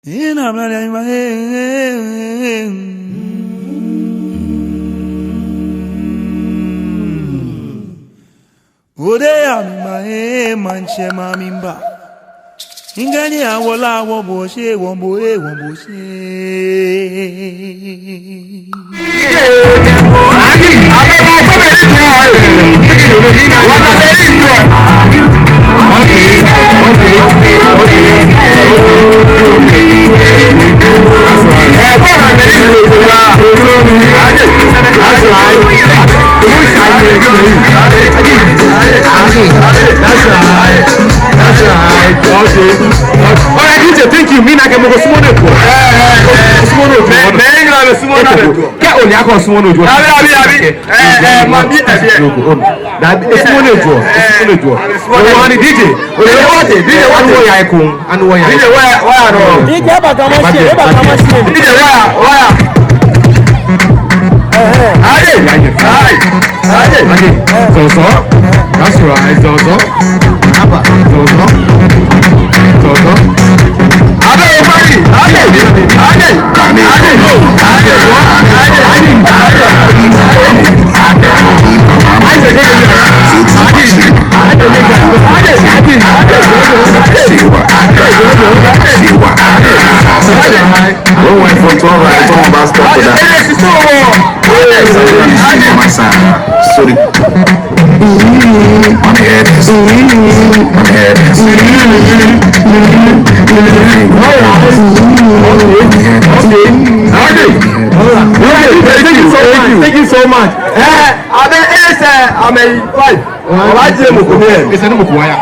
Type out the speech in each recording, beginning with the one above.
In a blood in my head. Ode amae manche mamimba. Ingani awola woboshe womboe womboshe. That's right. Okay. Alright, DJ, thank you. Me na ke mo ko sumo ne ko. Sumo no. Me na le sumo na le ko. Ke o ni akọ sumo no jo. Abi. Ma bi e bi. That sumo no jo. Sumo no jo. O wa ni DJ. O le wa de. DJ wa wo ya ikun. Anu wo ya. DJ wa no. DJ ba ka mo se. DJ wa. Aye. So. That's right. So. Thank you so much. I'm a five. It's a new choir.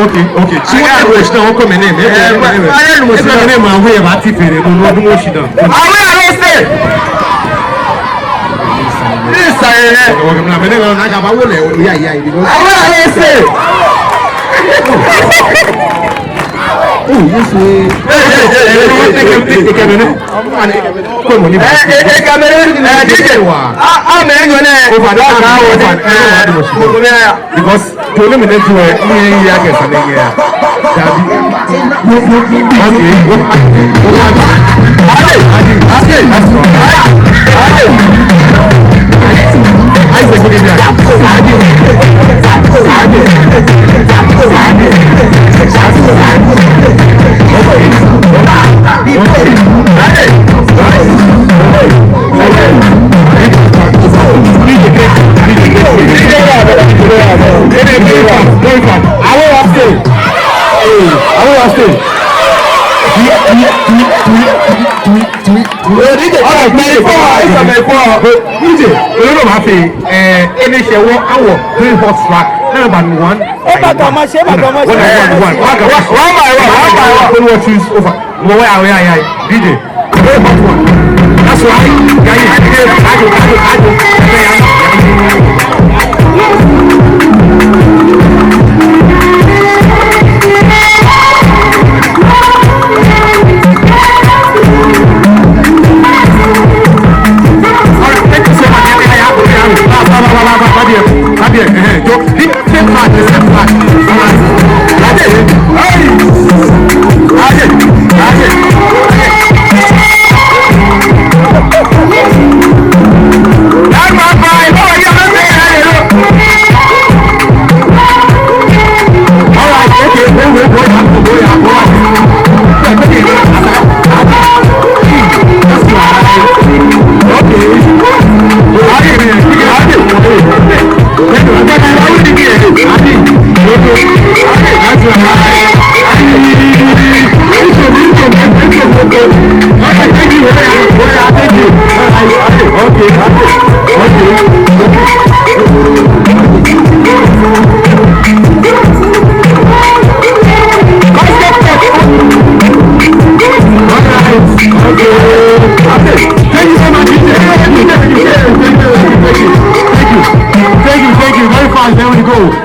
Okay. She was not coming in.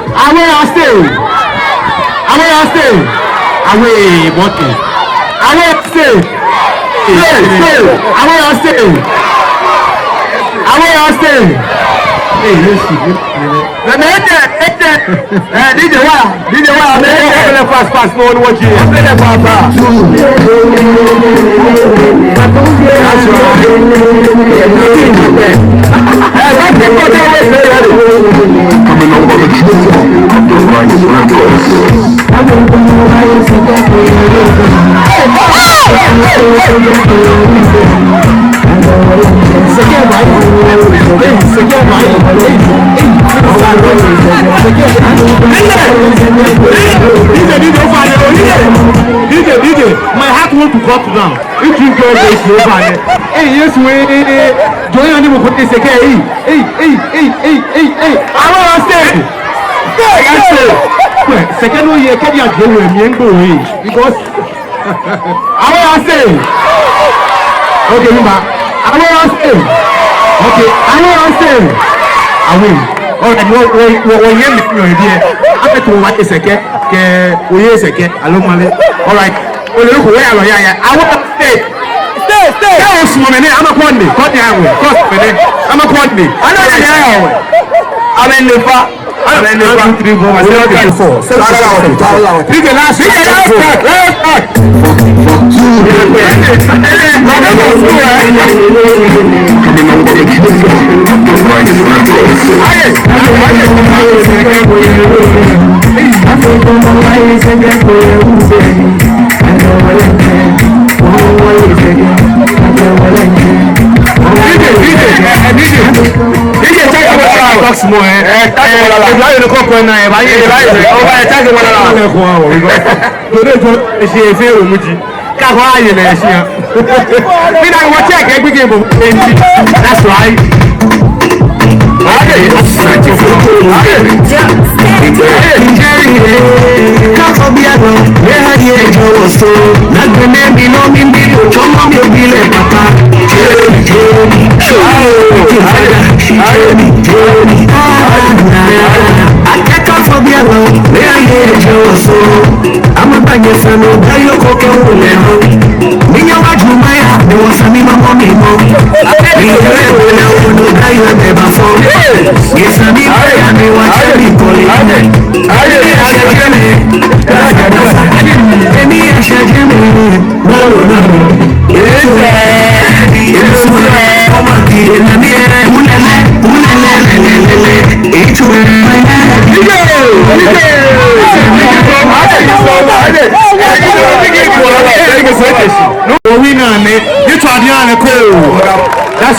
Away or stay. Away or stay. Away, what is? Away or stay. Stay. Away or stay. Away or stay. Hey, listen. DJ Wa, fast, no one watching. That's DJ, my heart wants to cut down. If you go this over, hey, yes, we join on the book. Hey, I want to stay. Second one, you can't get away because I want to stay. Okay, I want to stay. Okay, I want to stay. I will. All right, what you here? I'm going to what is a cat. We is a cat. All right. Look where I want to stay. Stay. I'm a quantity. I'm a quantity. I'm in the far. I'm in the 1, 2, 3, 4. That's right. I'm a Manye fan of Dayo Okailey. Minha Wajumaya, there was a Mima Mommy. Yes, I mean, I watch every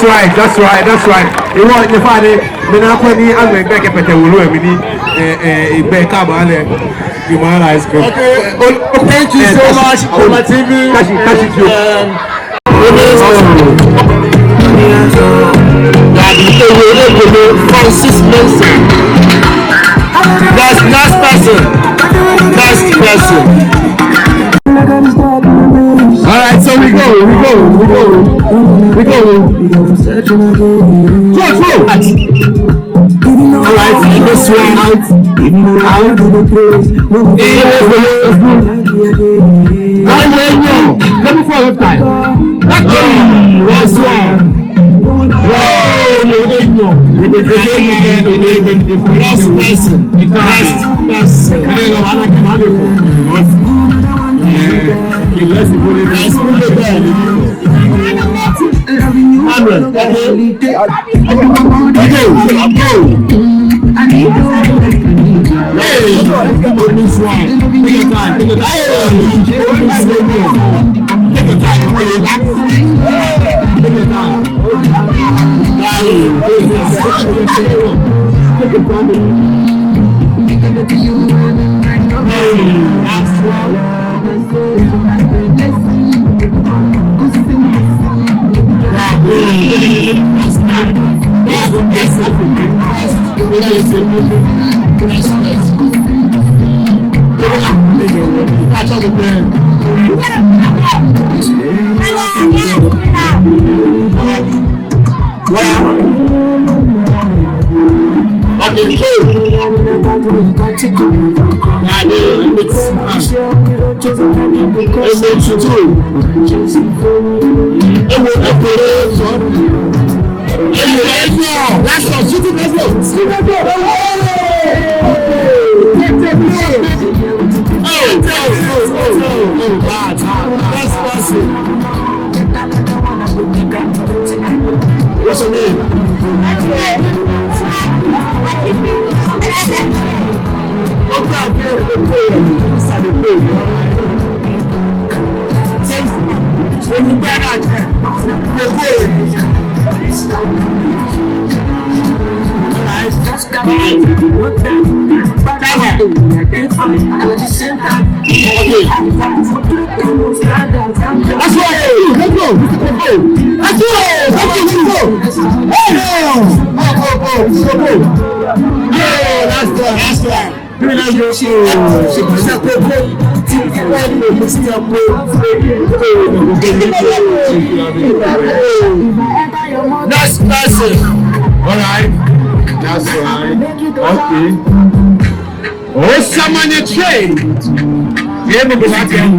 That's right. You want the father, when I put the other back at the Wulu, a back up on it. Thank you so much for my TV. Next person. Alright, so we go. Alright, this one out. Let me follow time. Last one. What's your name? That's classic. Alright. That's right. Okay. Osamanye train. Yeah, but that's right.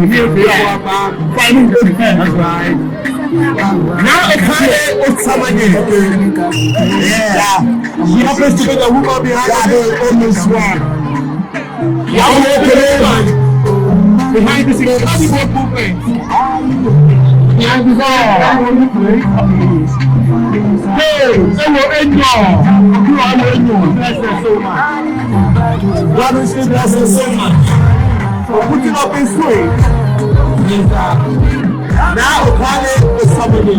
Naa Okailey Osamanye. Yeah. She happens to be the woman behind the open swan. Naa Okailey. Behind the scenes, how do you movement? Yeah, hey, hello, Angel. You are Angel. Bless her so much. God is bless her so much. For putting up his way. Naa Okailey Osamanye.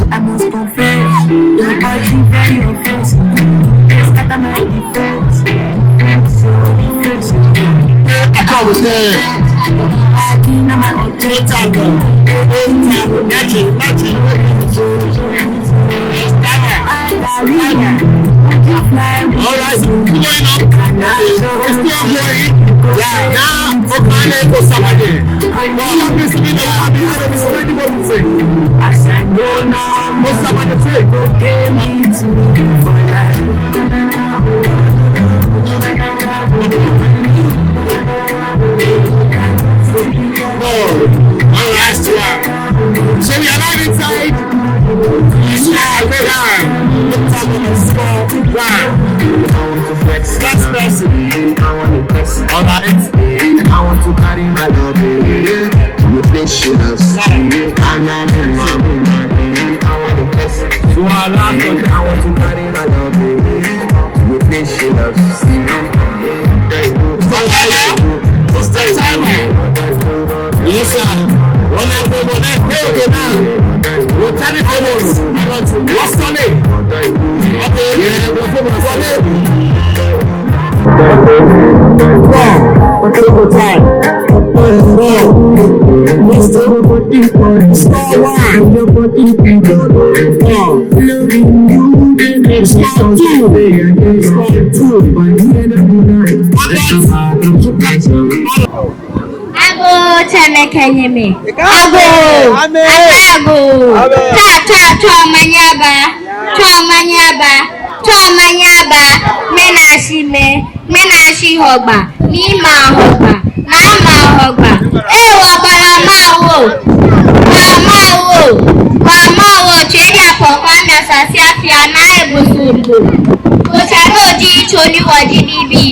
I must confess, your body very offensive. It's not a my defense. I come with that. Alright, going up. It's still going. Yeah, Naa Okailey Osamanye. I said, no, no, Osamanye take. Gave me to me for life. Alright, so we are not inside. That's person. Alright. I want to carry my love with patience. So I want to carry my love with patience. What's the time? Yes, sir. When I go now. Kenyeme. Ago. Ago. Manyaba. Menashi hogba. Nima hogba. Nama hogba. Wamawo. Chedi apokwa mesasi afia na ebusundu. Kosano ji choni waji dibi.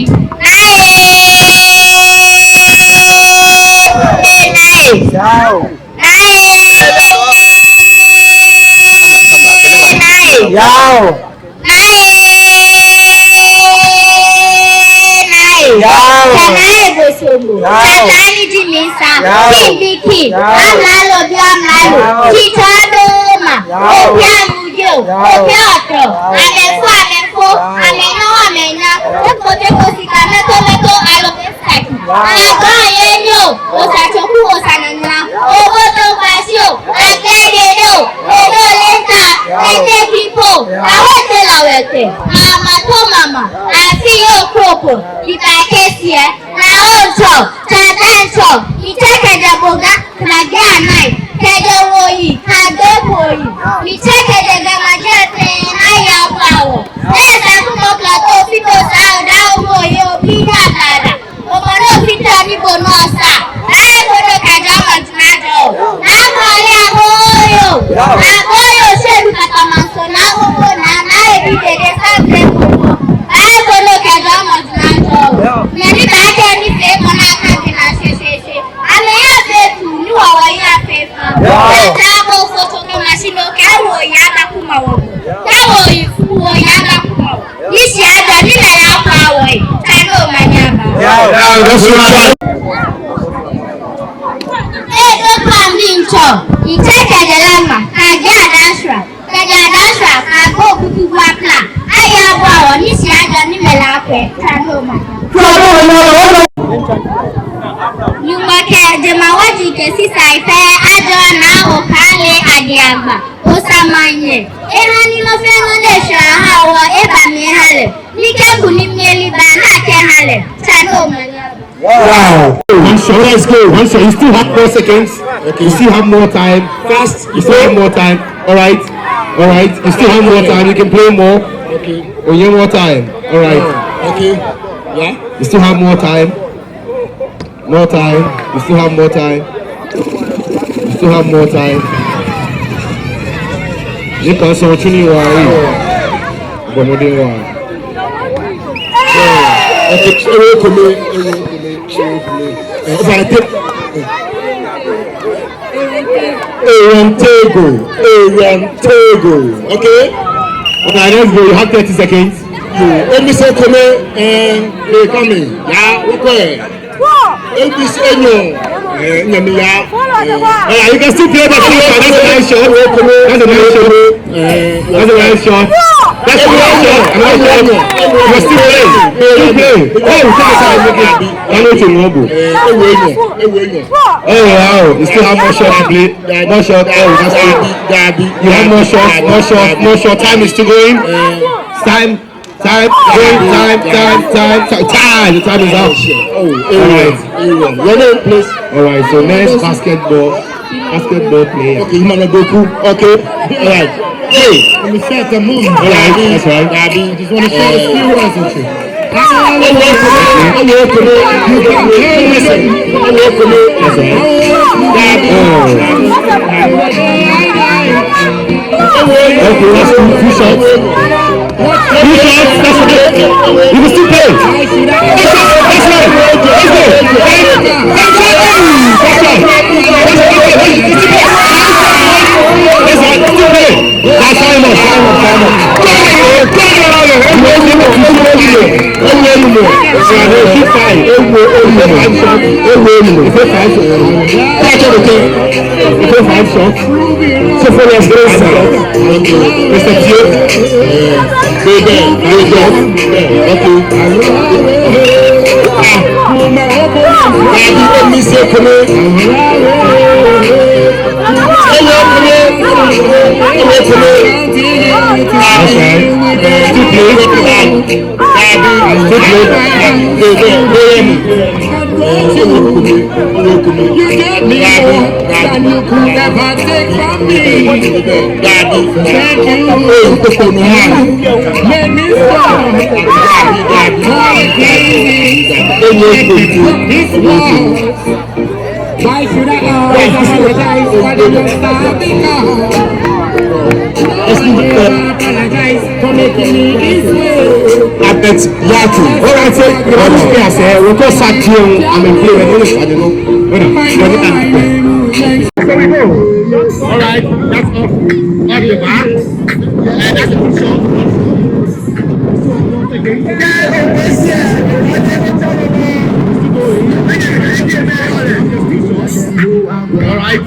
Mama, I see your propo. If I kiss here, now also, Tatanso, he take a boga, Naga night, Kedawoi, Kadepoi, he take a Gamajate, and I have power. Yes, I come up like all people out, down for your Pina Pada. Omano Pita Nibonosa, I go to Kadamas Nato. I'm Boyo, said Katamanso, now, Nana, every day, I go look at Damas Nato. Many back any favor, I may have it to you or I have paper. Double photo machine, Cabo Yadakuma. Cabo Yadakuma. This year, the Nina power. I know my Yama. Hey, don't come in, Chop. You take a dilemma. I get that's right. I go to Wapla. Naa Okailey Adiagba Osamanye Ehani no feno de shahawa eba mehale Nikebu ni mieli bana kehale Tano manyaba. Wow. One shot, let's go. One shot. You still have 4 seconds. Okay. You still have more time. Fast. You still have more time. Alright. You still have more time. You can play more. Okay. Oh, you have more time. Alright. Okay. Yeah. You still have more time. More time. You still have more time. You still have more time. You can so chuni wa. Bomode wa. Okay. Tego. Okay. Okay, let's go. You have 30 seconds. Let me say come and they coming. Yeah, okay. ABC Enyo. You can still play that. That's a nice shot. That's a nice shot. That's a nice shot. That's a nice shot. You're still playing. Oh, wow. You still have more shots to play. More shots. Oh, that's good. You have more shots. More shots. Time is still going. Time. The time is out. Alright. Your name, please. Alright, so next basketball player. Okay, you wanna go cool? Okay. Alright. Hey, let me set the moon. Alright, that's right. Daddy, Just wanna share a few words with you. You can listen. That's right. Okay, let's do 2 shots. 2 shots, that's okay. You can still play. That's right. That's Why should I apologize for the apologize for making me this way. I bet Yaki. All right, so we'll go sack you. I'm in play with you. I don't know. So we go. All right, that's off the back. And that's a good shot. All right.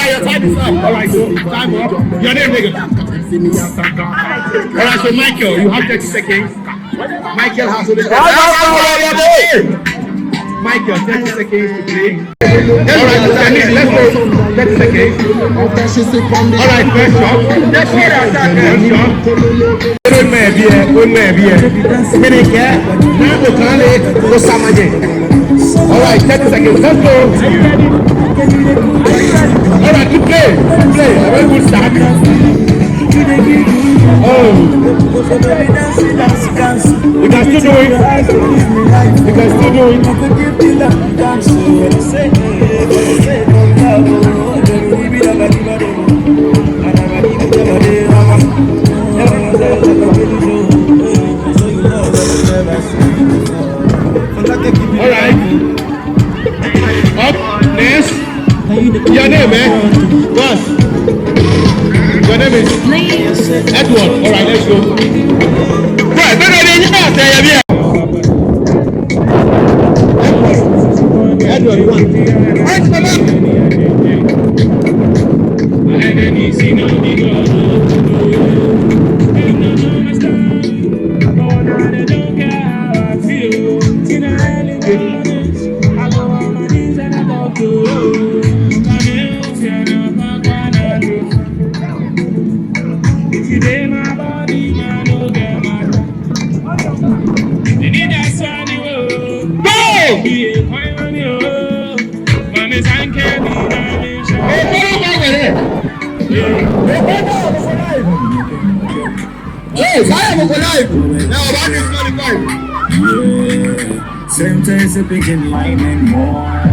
Your time is up. All right, so time up. Your name, nigga. All right, so Michael, you have 30 seconds. Michael has only 30 seconds. Michael, 30 seconds to play. All right, let's go. 30 seconds. All right, first shot. First shot. Naa Okailey, Osamanye. All right, 30 seconds. Let's go. All right, good play. Good play. A very good start. Oh. You can still do it. You can still do All right. Up next. Your name, man. Boss. Your name is Edward. All right, let's go. Right, Edward, you want? Right, come Yes, I am alive. Now that is 45. Sometimes a big in line and more.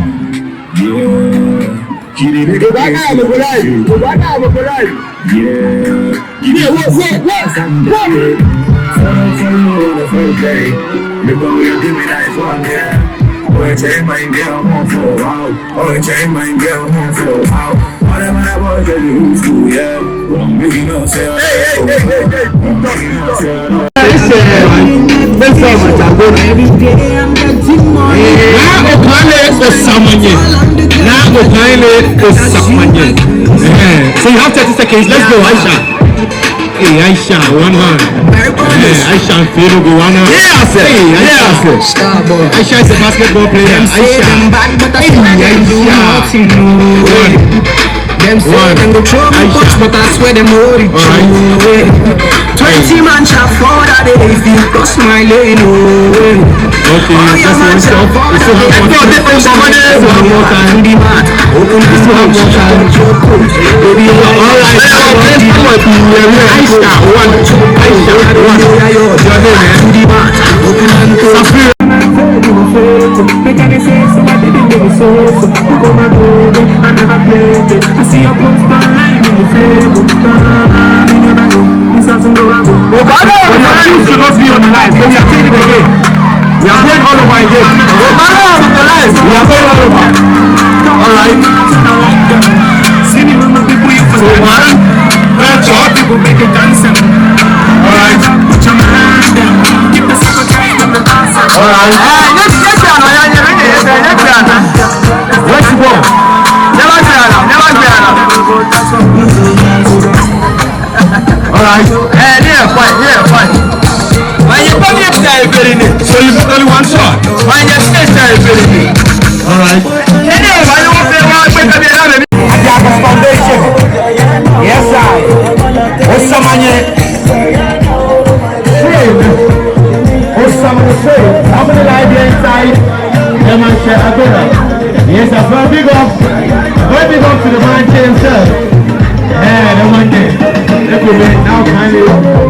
Naa Okailey, Osamanye. So you have 30 seconds. Let's go, Aisha. Hey, Aisha, one hand. Aisha, Philo, go one hand. Hey, Aisha. Aisha is a basketball player. Aisha. Them say them go throw me punch, but I swear them hold it true. 20 man shall fall that day if you cross my lane. Okay, just one stop. We still have one more time. Open this one more time. Baby, all right. Aisha, one. Your name, Safira. They can't say somebody didn't give me so you go my baby, I never played it. I see your post online in the Facebook. You never know, this doesn't go wrong. Oh, God, you should not be on the line, so we are taking it again. are going all over. Alright. See me with my people, you for one. People make it dance. Alright. Put your hand down. Keep the super tight with the dance. Alright. Let's go. Alright. Fine. When you come here, So you put only one shot. when you stay there, Alright. Adiagba Foundation. Yes, I. Osamanye. Osamanye trade. How many live inside? The man said, Agoda. Yes, a very big up to the man himself. Yeah, the one day. Let me now kindly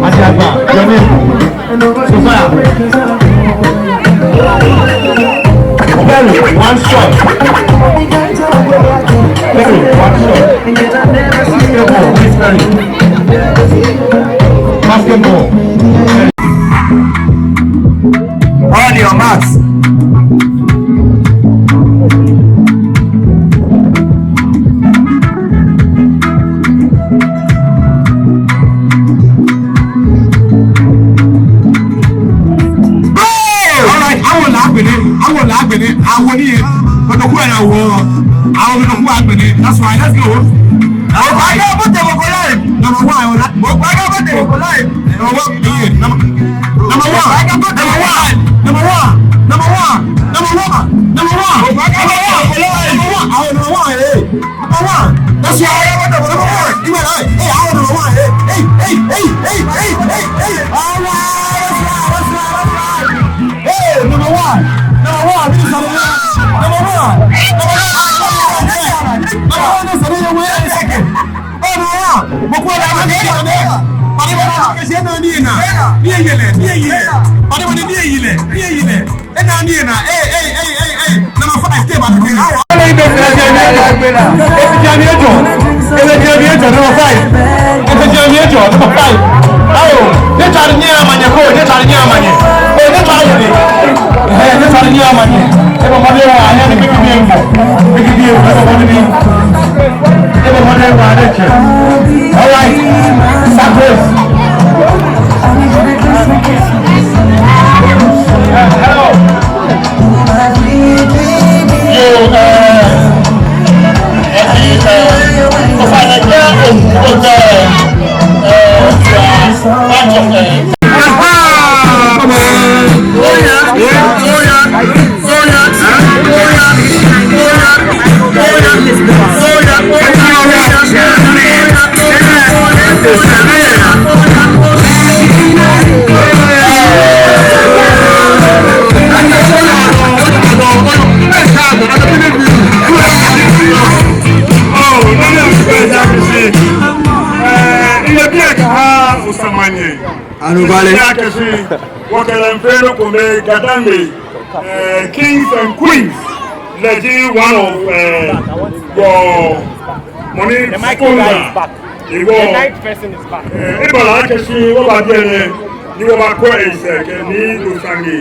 Adiagba. Your name? Sophia. Very one shot. Very one shot. Basketball. On your marks. I want it, but the way I want, I don't know what happened. That's why, let's go. I got what they were alive. Number one, I got what they were alive. Number one, I got what they were alive. Number one. That's why I got what they were alive. You went like, hey, I don't know why. Hey. All right. Hey, number one. Osamanye. Anubale. Kings and queens. Legend one of your money. The Michael guy is back. The night person is back. Ebola Akashi, what about you about Quays, Kenny, Usangi,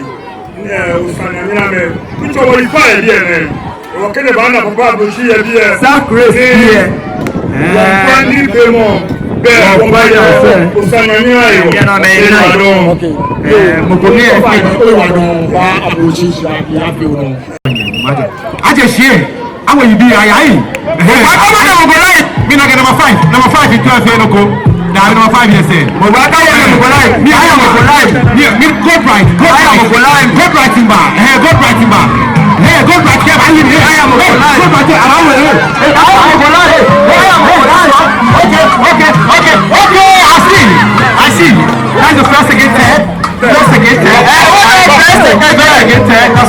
Usaname, which are what you find here. What can a band of Babu see here? Sacred here. Friendly demo. Osamanye. I just hear. I will be number 5 in 12 years ago. Now number 5 years in. But I am a life. Good writing bar. Good writing bar. Hey, good writing bar. I am a I see. That's the first against head. That's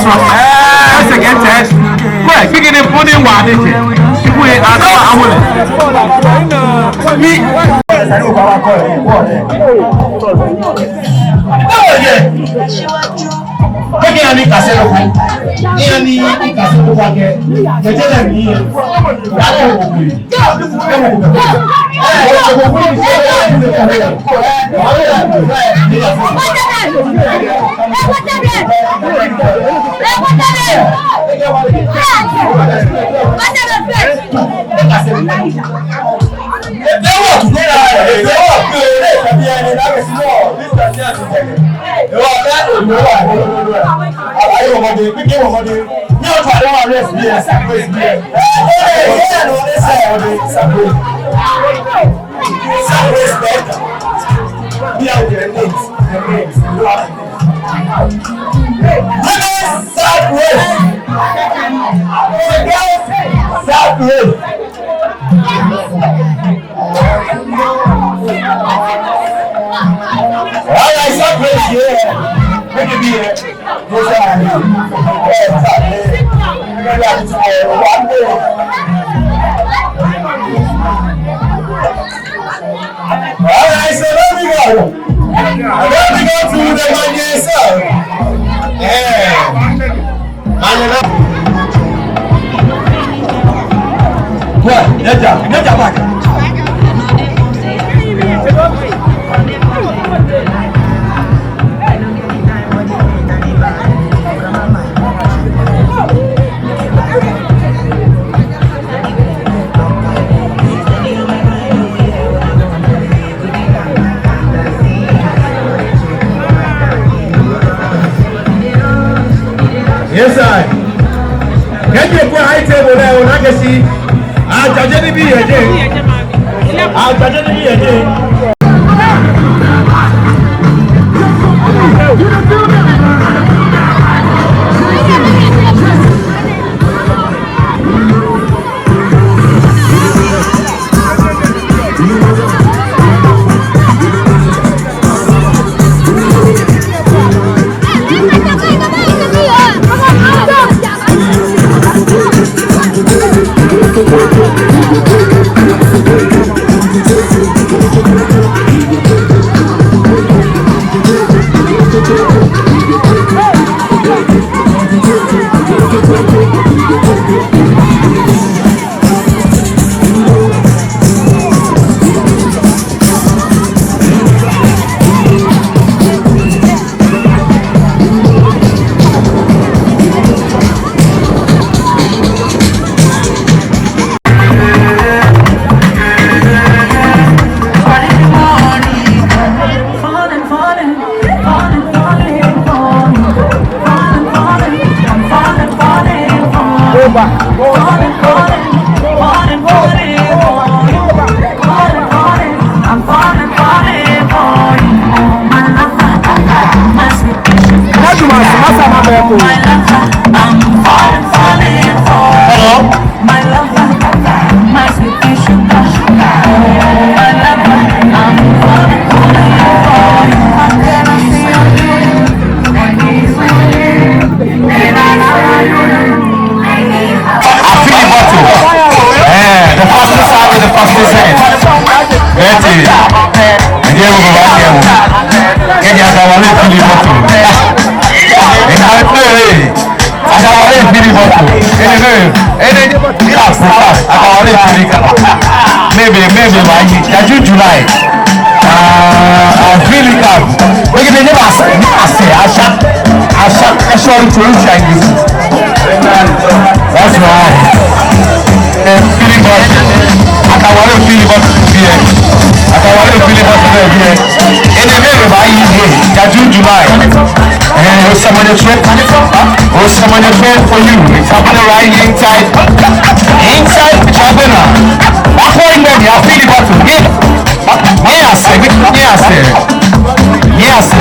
right. First against head. Well, picking and putting one. Alright, so let me go. Let me go to the Manye song. What? Get back. Yes, I. Can you put high table there when I can see? I'll judge any be again. I'll judge any be again. Maybe July. I feel it up. We can never say. I shall Chinese. That's right. Feeling what? I can want to feel what here. I can want to feel what here. In the very by July. And Osamanye train for you. It's happening right inside Chabena. Appointment, I feel it to him. Yes,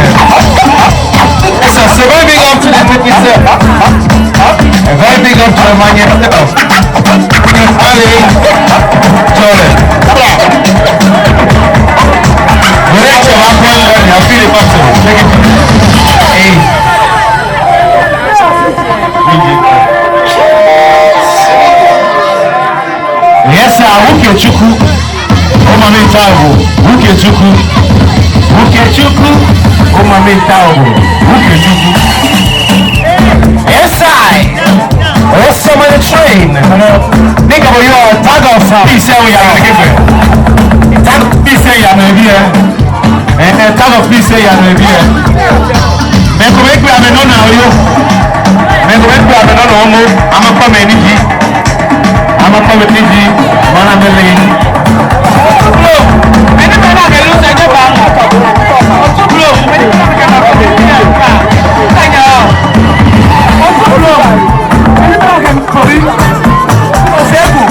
so very big up to the itself. A very big up to the Manye itself. I feel it yes, sir. Ukechukwu. Omame Tabo. Ukechukwu. Omame Tabo. Ukechukwu. Yes, I. Osamanye train. Think about your tag of peace we are given. Tag of peace we are here. And tag of peace we are here. Make me am no now you. I'm going to have another almost. I'm a comedy. I'm a comedy. Man, I'm a lady. Many men are going to lose their job. Too blow. Many men are going to lose their job. Thank you. Too blow. Many men are going to lose their job. That's right.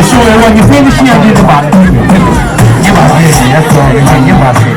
So when you finish here, you do back. You must be. That's all. You must be.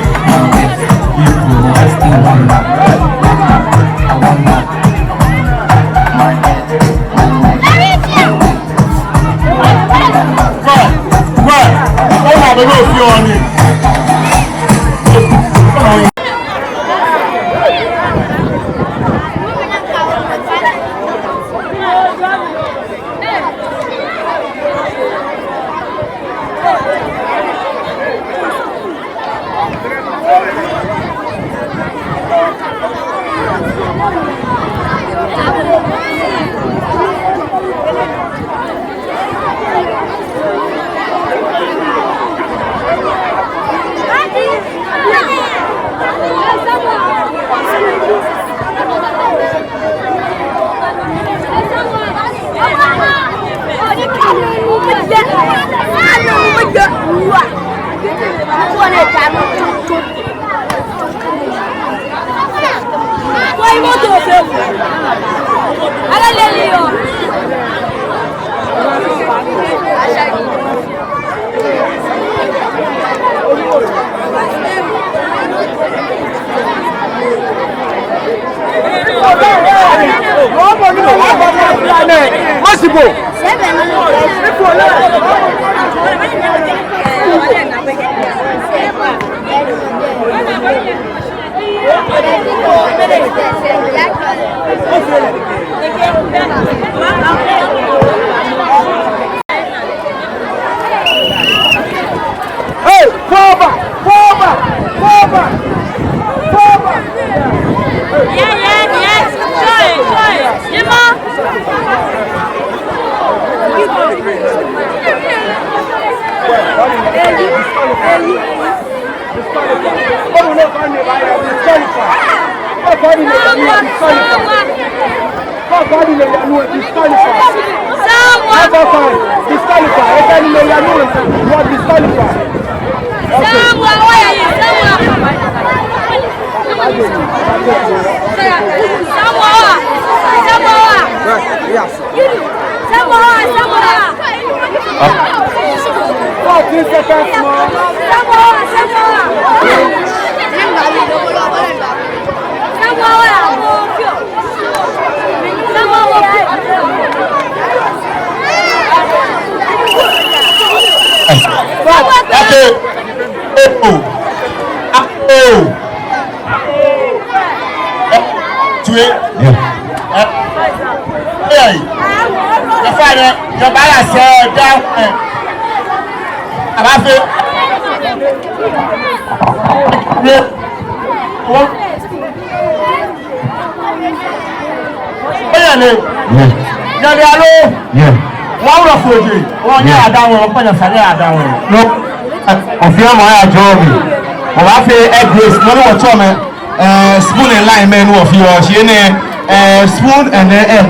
Spoon and lime men of yours, spoon and egg,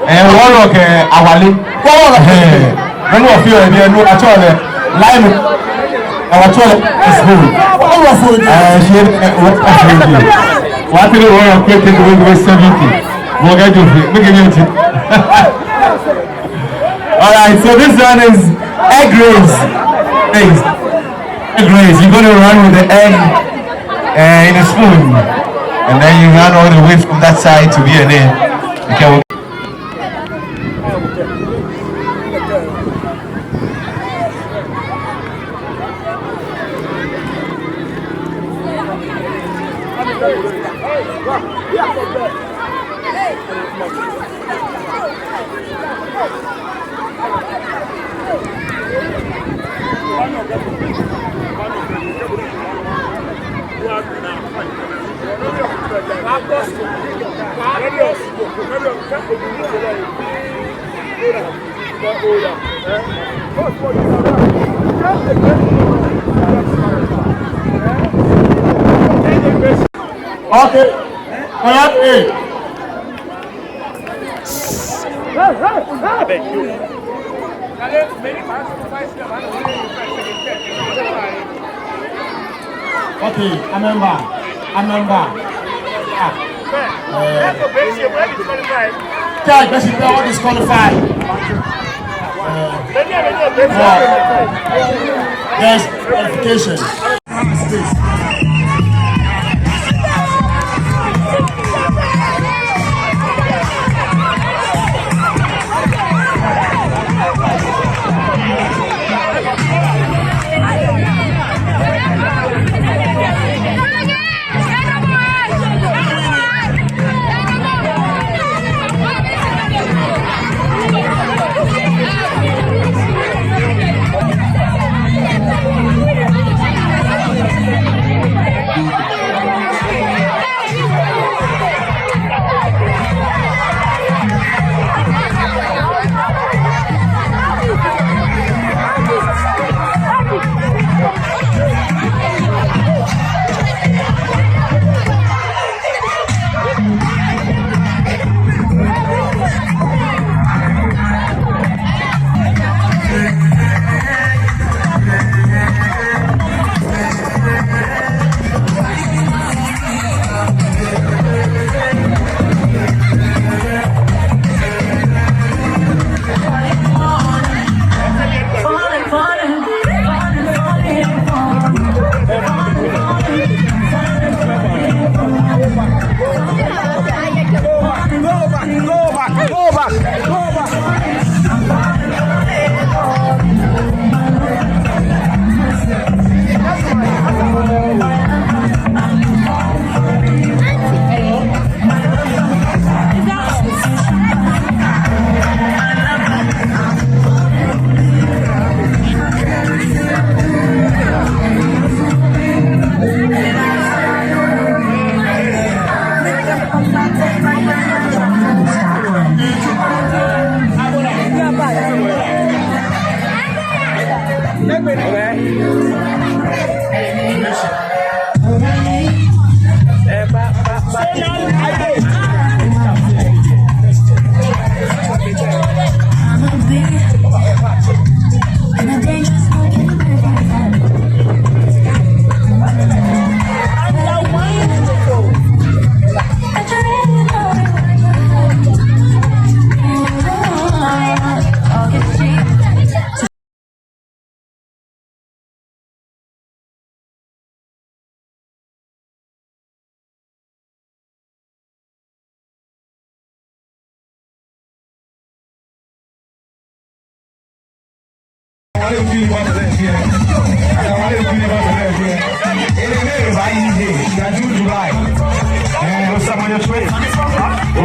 and one of awali. One of you, no at all. Lime, our toilet is spoon. What do you want to put it with 70? We'll get you. Alright, so this one is egg rolls. Egg rolls. You're going to run with the egg in a spoon. And then you run all the way from that side to be an egg. Okay. Okay. Okay, I remember. Tell basically all disqualified. There's qualification.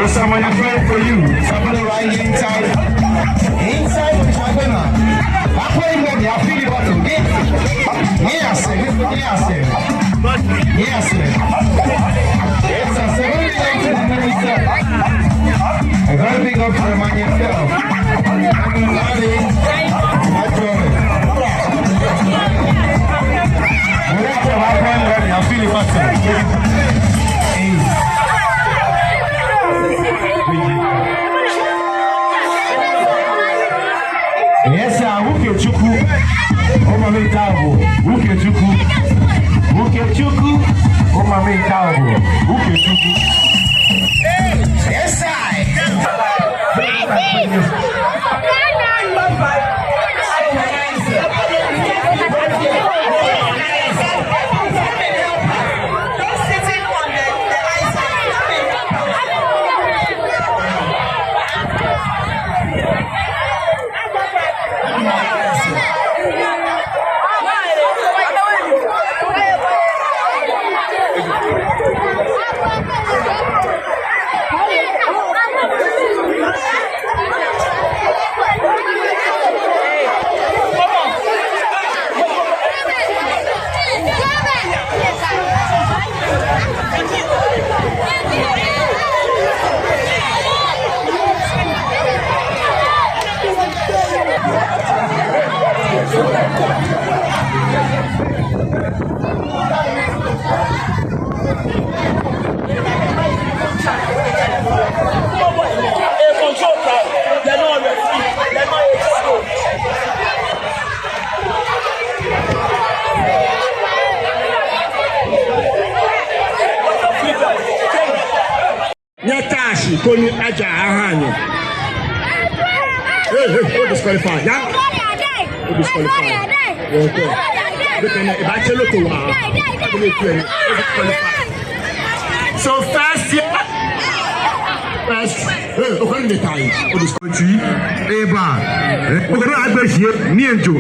Osamanye for you. Somebody right inside. Inside of the Chagana. I'm playing with you. I feel it on the game. Yes, it's a 7 minutes. A very big up for the Manye itself. I feel it better. Nyatashi koni aja ahanye. Hey, disqualified. Yeah. Disqualified. Okay. If I tell you to so first, okay, the time. Eba. Okay, I bet you near to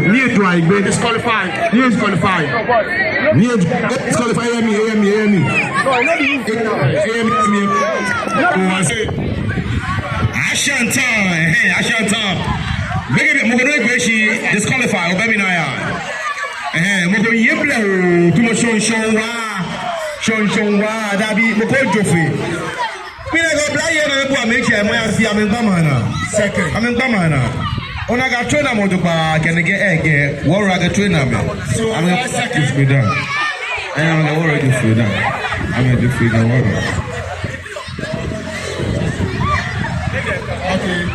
I bet disqualified. Disqualified. Near disqualified. Me. Ashantan. Make it more disqualified. Baby Naya. Moko yeble too much show that be Moko Joffrey. We go play here and make sure I'm in Bamana. Second, I'm in Bamana. On I got trainer motoba can get egg, war I got trainer. So I'm going to second with them. And I'm going to work with them. I'm going to do the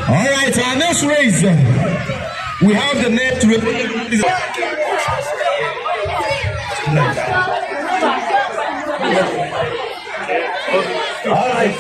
all right, so our next race, we have the net to all right.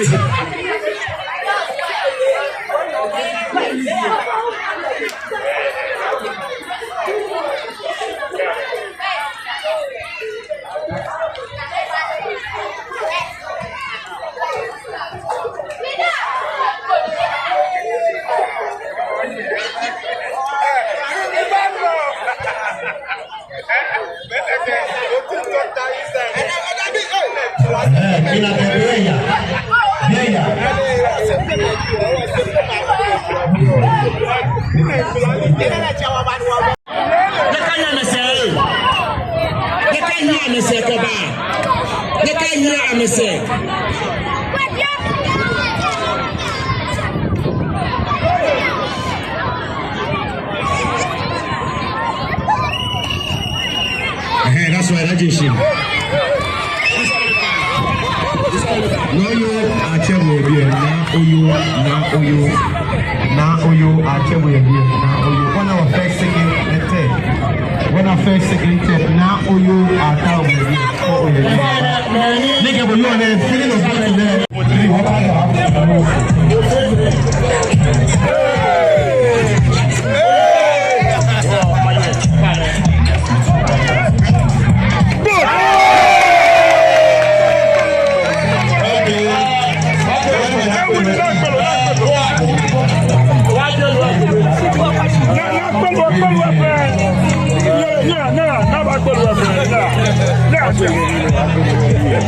That's why I just no, you are terrible. Now you are terrible. When our first second, when our first second, now you are terrible. Nigga, but you are the feeling of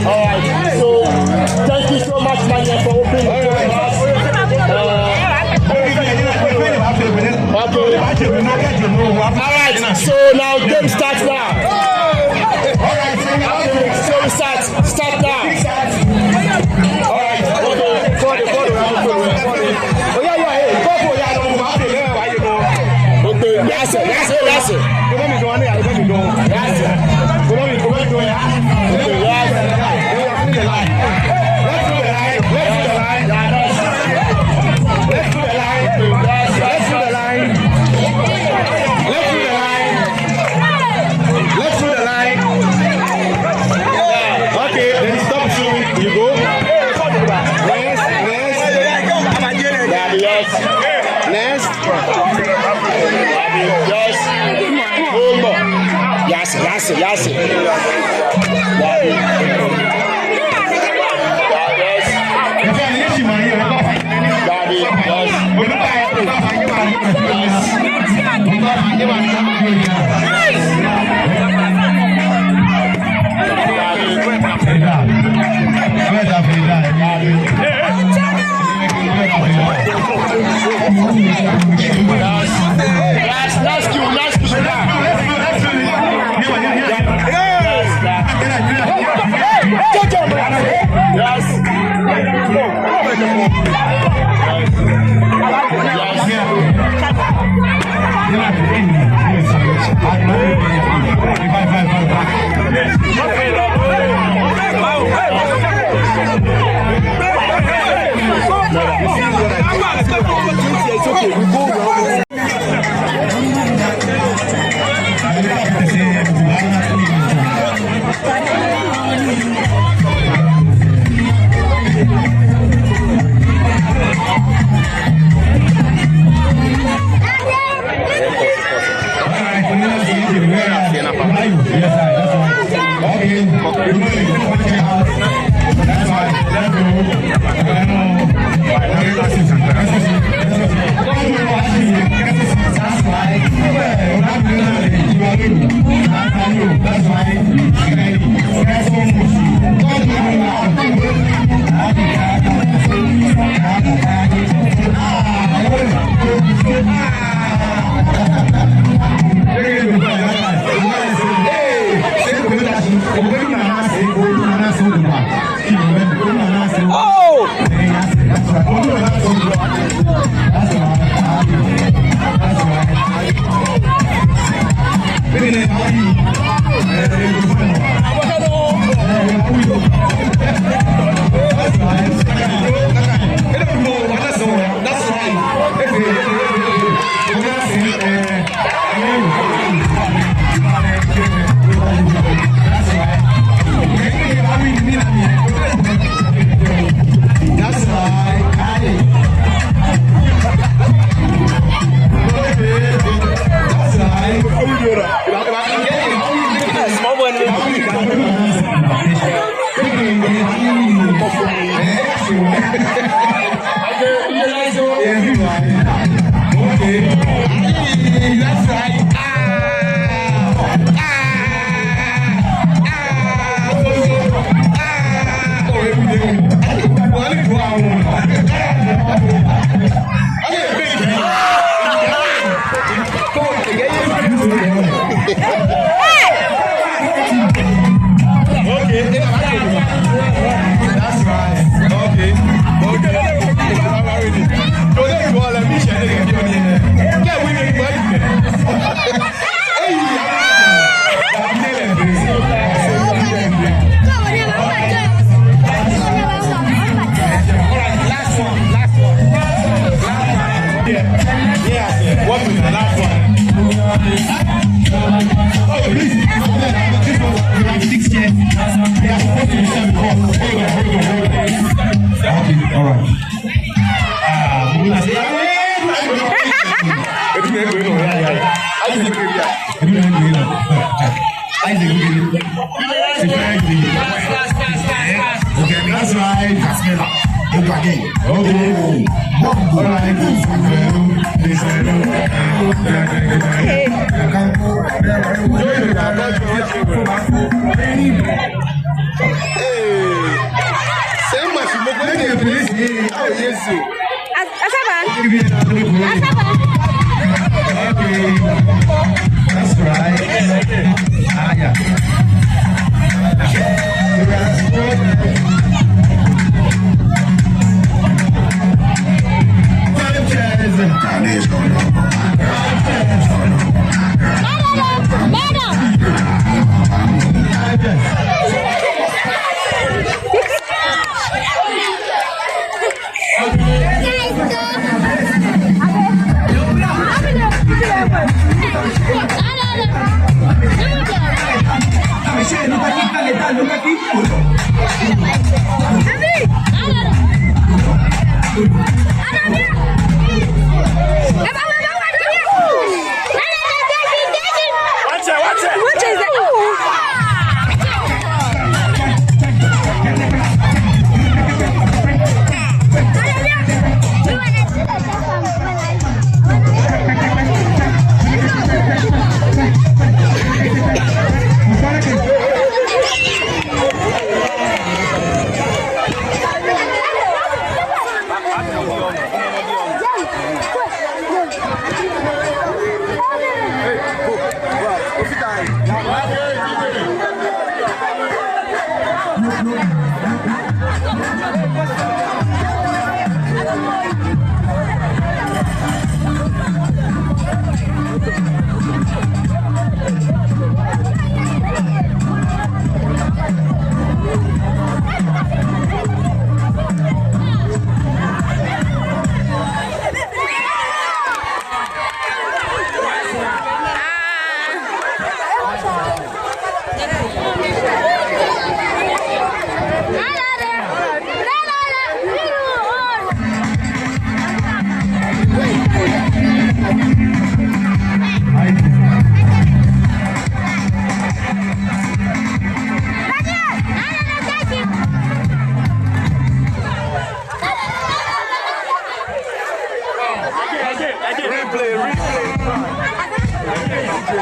Alright, so thank you so much, Manye, for opening the Alright, so now game starts now. Alright, so we start now. Alright, that's it. Yes.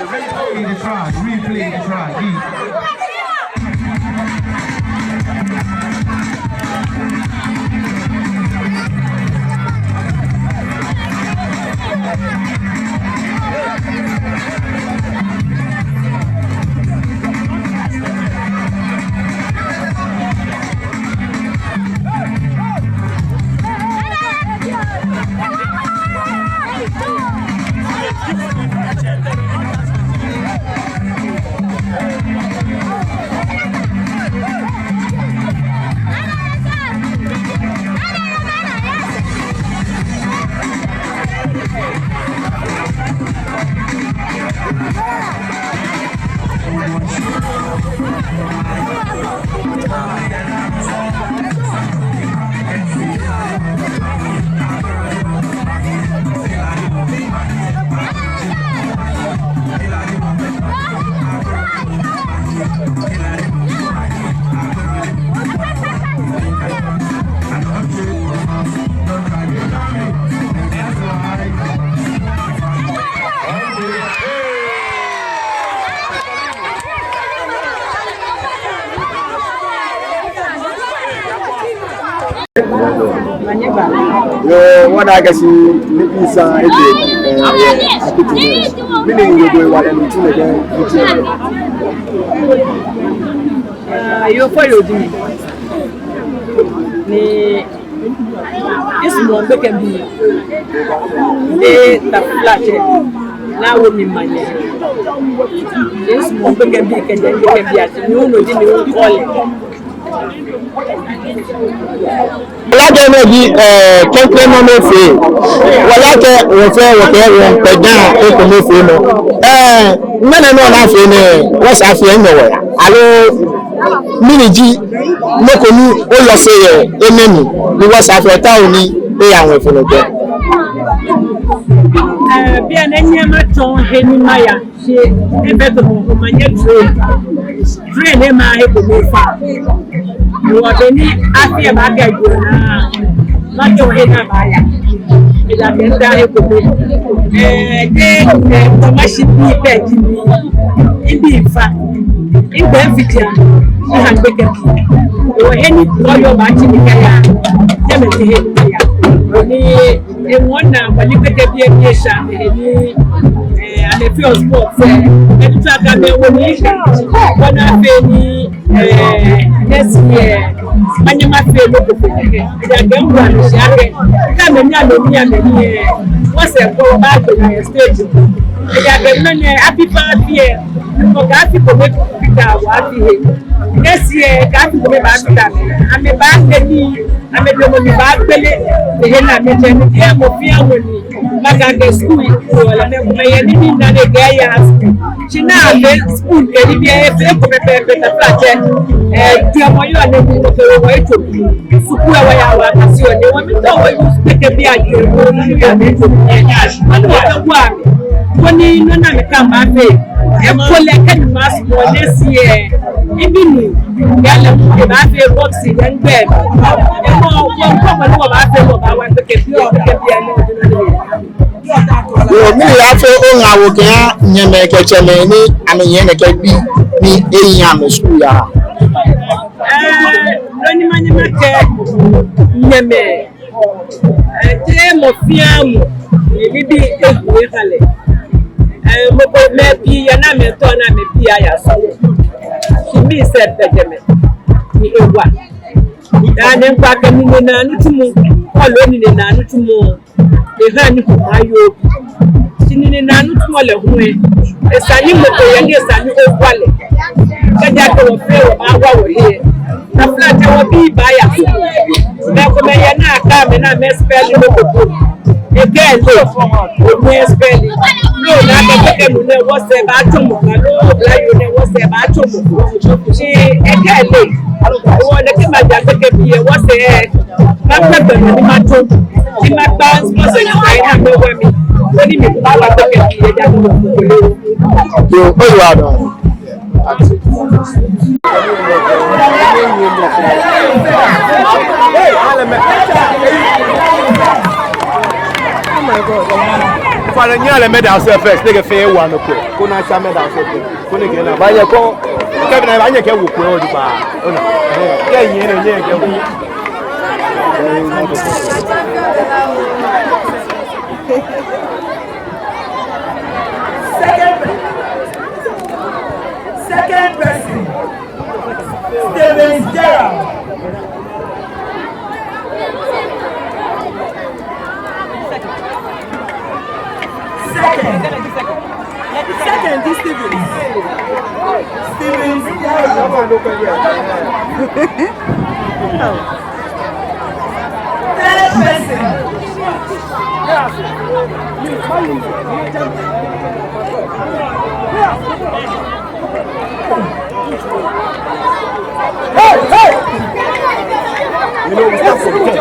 Replay the track. Replay the track. What I guess is meaning you do what I'm doing again. You follow me. This one can be the flat. Now we Manye. This one can be at you call it. Lájẹ́ méjì kẹ́kẹ́ mọ́ mẹ́fẹ́ wọ́n lájẹ́ wọ́fẹ́ wọ́n pẹ̀dá ẹkùn mẹ́fẹ́ mọ́ mẹ́nà náà láfẹ́ ní wọ́n sáfẹ́ ẹ̀yẹ̀wẹ̀ àlọ́ mínìjí mẹ́kọ̀ọ́ ní ó lọ sí ẹ̀ ẹ̀mẹ́mì ní wọ́n sáfẹ́ táwọn ní ẹ̀yà àwọn ìfọ̀lọ́jẹ́. Bí ẹni ẹni ẹ máa tán ẹni máa yà ṣe ẹgbẹ́ tó mọ̀ ọmọ yẹn train ẹ máa ẹkùn mẹ́fà. Ìwọ̀dọ̀ ní àfihàn bá gẹ̀ẹ́jọ náà lọ́jọ́ òye náà bá yà. Ìlànà ń dá ẹ̀kọ́ mi. Tọ́mọ́sí bí ibẹ̀ jì mí ibi ìfà. Ìgbẹ́ ń fìdí à ní àgbẹ̀gẹ̀ kì. Ìwọ̀ ẹni lọ́yọ̀ bá jì mí kẹ́yà. Jẹ́mi ti hẹ̀ kẹ́yà. Òní ẹ̀wọ̀n náà wọlé pẹ́kẹ́ bí ẹni ẹ̀ṣà ní àlẹ́fẹ́ ọ̀sùpọ̀ ẹni tó àgàmì ẹ̀wọ̀n ní wọ́n náà fẹ́ ní next year Manye ma fe lo ko ke ya ge ngwa ni shake ka me nya lo nya me ni wọ́n ṣe ko ba to na stage ya ge no ne happy birthday ko ga fi ko me pita wa fi he next year ka fi ko me ba pita me ame ba de ni ame de mo ni ba gbele he na me je ni e mo fi awon ni maka ge school ko la me ko me ye ni na de ge ya china le school ke ni bi e fe ko me pe ta plaje ti ọmọ yo le ni ko wo eto suku e wa ya wa kasi o ni wọ́n mi to wo peke bi aje wo ni ya de to wọ́n wa wa wọ́n ní nona mi kan ba pe e ko le ke ni mas mo le si ibi ni ya le ke ba fe boxing den gbe e mo wọ́n ko mo lo ba fe mo ba wa peke bi o peke bi e Yo mi ya fe o nga wo ke ya nyeme ke cheme ni amenye ne ke bi ni eyin am school ya. Loni Manye ma ke nyeme te mo fiamu ni bi eguwe kale mo ko me bi ya na me to na me bi aya so ki mi se bedeme ni ewa da ne pa ke mi na nutumu ko lo ni na nutumu e ha ni ko ayo tinini na nutumu le hu e sani mo ko ye ni sani o kwale kaja ko fe o ma wa wo he na flat wo bi ba ya me ko me ya na ka me na me spell no ko again lo o me spell no na ke mu ne wo se ba tumu ka lo bla yo ne wo se ba tumu ti again le wo ne ke ma ja ke bi e wo se ma pe be ni ma to ti ma gba sponsor ni ba ina me wo mi ó ní mi bá wà ke bi e ja to ko le Yo o wa do. Oh my God. for the year medal first. They get fair one. Okay. Kuna cha medal first. Kuna get na. Banye ko. Kevin na banye ke wo ko o di ba. Ona. Ke yin na yin ke wo. Second person. Steven Gerald. Second, this Steven. Steven Gerald. Third person. Hey, hey! You know, we start from 10.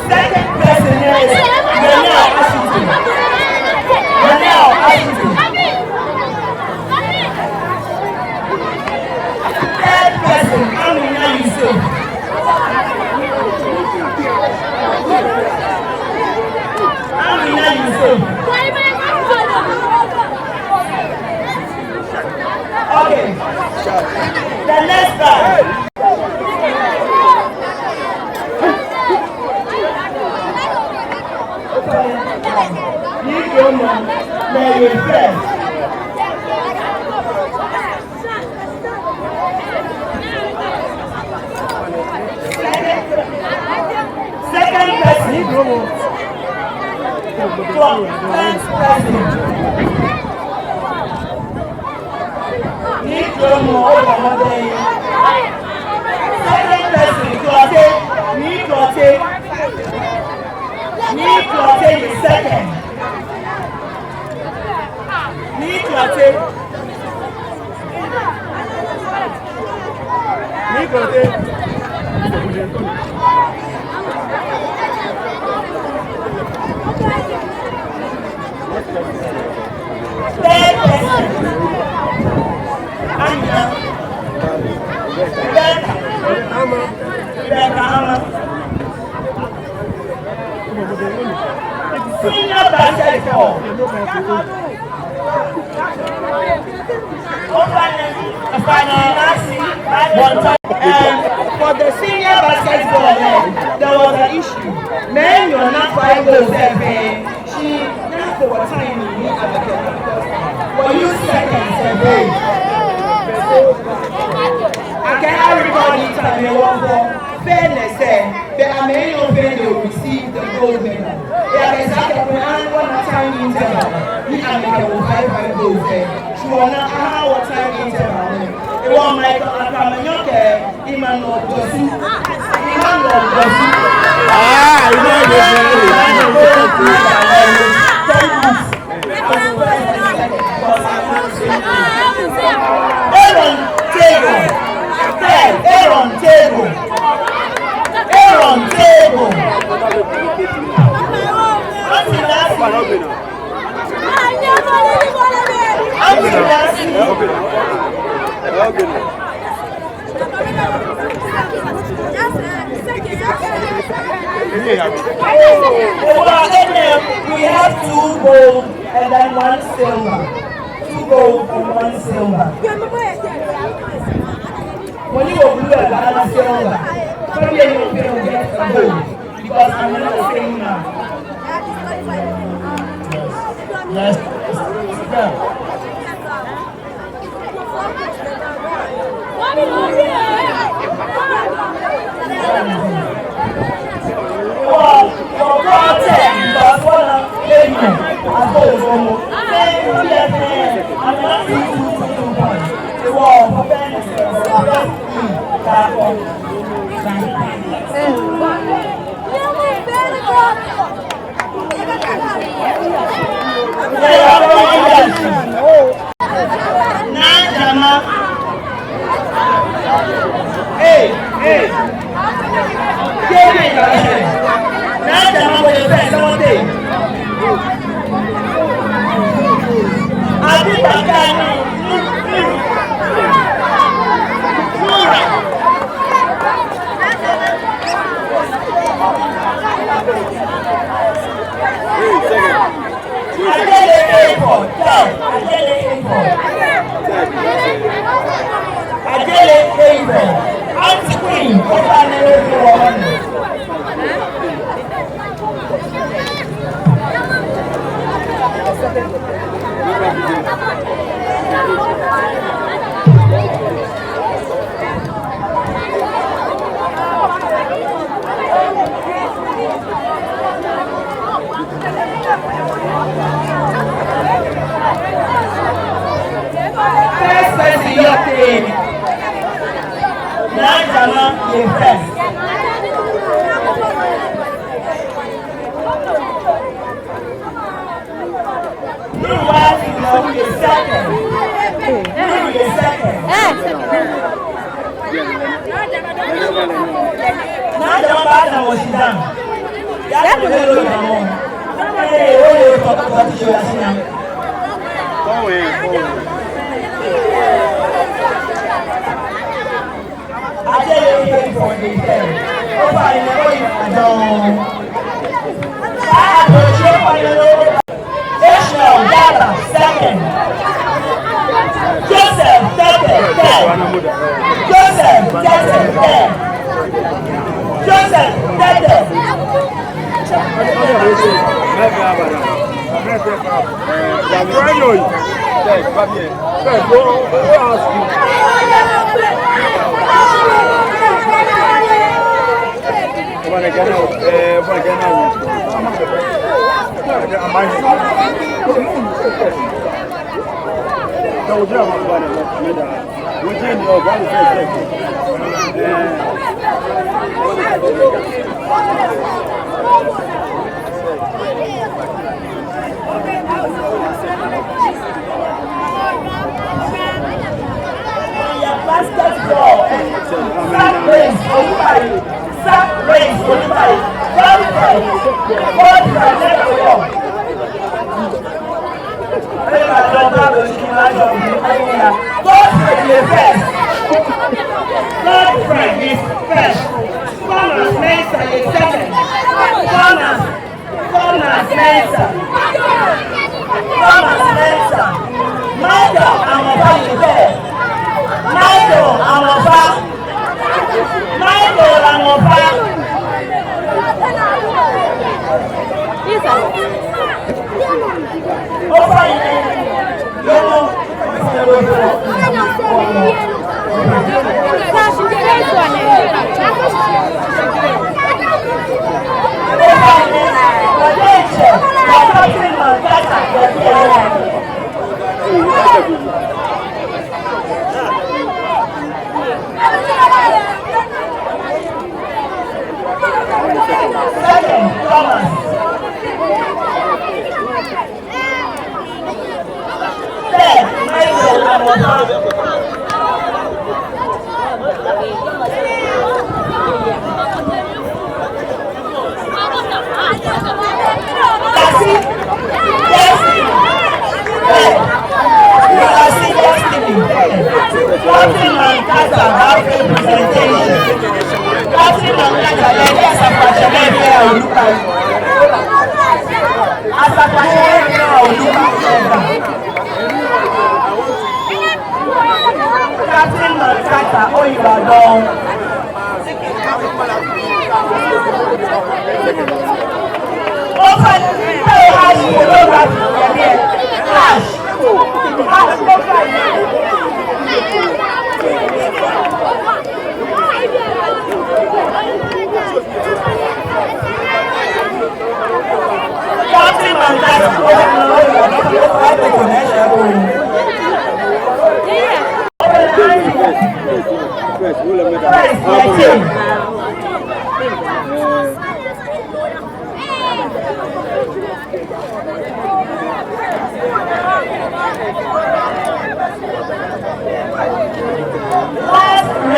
Second person is third person, Amina Yusuf. Okay. The next guy. Second person. Senior basketball. And for the senior basketball, there was an issue. Men, you're not 5 goals every. She not for time for you seconds every. Okay, everybody tell me one more. Fairness, but I may not fail to receive the gold medal. Yeah, exactly. When I want to time interval, we can make a 5 goals there. She will not have a time interval. It was Michael Akamanyoke, Emmanuel Josu. Emmanuel Josu. Ah, you know Aaron Table. Aaron Table. Aaron Table. We have 2 gold and then 1 silver. 2 gold and 1 silver. When you go blue and another silver, maybe you will get a gold because I'm not the same now. Yes. Yeah.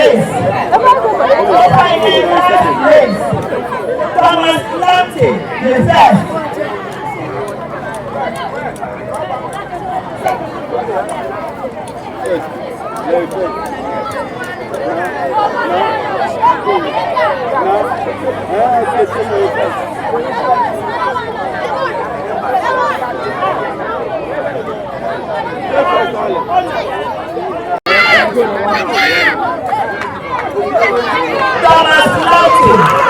race. Osamanye first race. Thomas Lamptey, the first. Thomas Lamptey.